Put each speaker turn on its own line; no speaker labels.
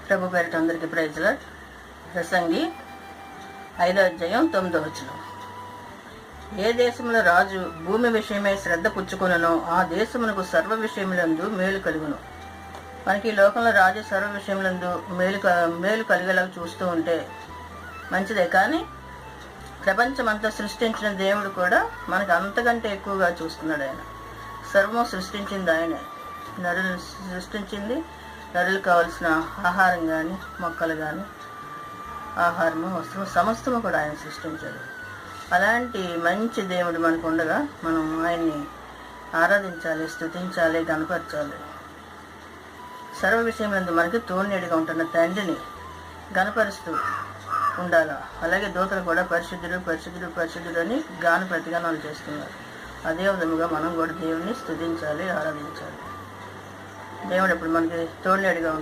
ప్రభు పేరిట అందరికీ ప్రైజ్లా. ప్రసంగి 5వ అధ్యాయం 9వ వచనం. ఏ దేశంలో రాజు భూమి విషయమై శ్రద్ధ పుచ్చుకొనునో ఆ దేశమునకు సర్వ విషయములందు మేలు కలుగును. మనకి ఈ లోకంలో రాజు సర్వ విషయములందు మేలు కలిగేలాగా చూస్తూ ఉంటే మంచిదే, కానీ ప్రపంచమంతా సృష్టించిన దేవుడు కూడా మనకు అంతకంటే ఎక్కువగా చూస్తున్నాడు. ఆయన సర్వం సృష్టించింది ఆయనే. నరులు సృష్టించింది, నరులకు కావలసిన ఆహారం కానీ, మొక్కలు కానీ, ఆహారము, వస్త్రము సమస్తము కూడా ఆయన సృష్టించాడు. అలాంటి మంచి దేవుడు మనకు ఉండగా మనం ఆయన్ని ఆరాధించాలి, స్తుతించాలి, గణపరచాలి. సర్వ విషయంలో మనకి తోడునీడిగా ఉంటున్న తండ్రిని గణపరుస్తూ ఉండాలి. అలాగే దూతలు కూడా పరిశుద్ధుడు పరిశుద్ధుడు పరిశుద్ధుడు అని గాన ప్రతిగానాలు చేస్తున్నారు. అదే విధముగా మనం కూడా దేవుడిని స్తుతించాలి, ఆరాధించాలి. దేవుడు ఇప్పుడు మనకి తోడునీడిగా ఉంటాడు.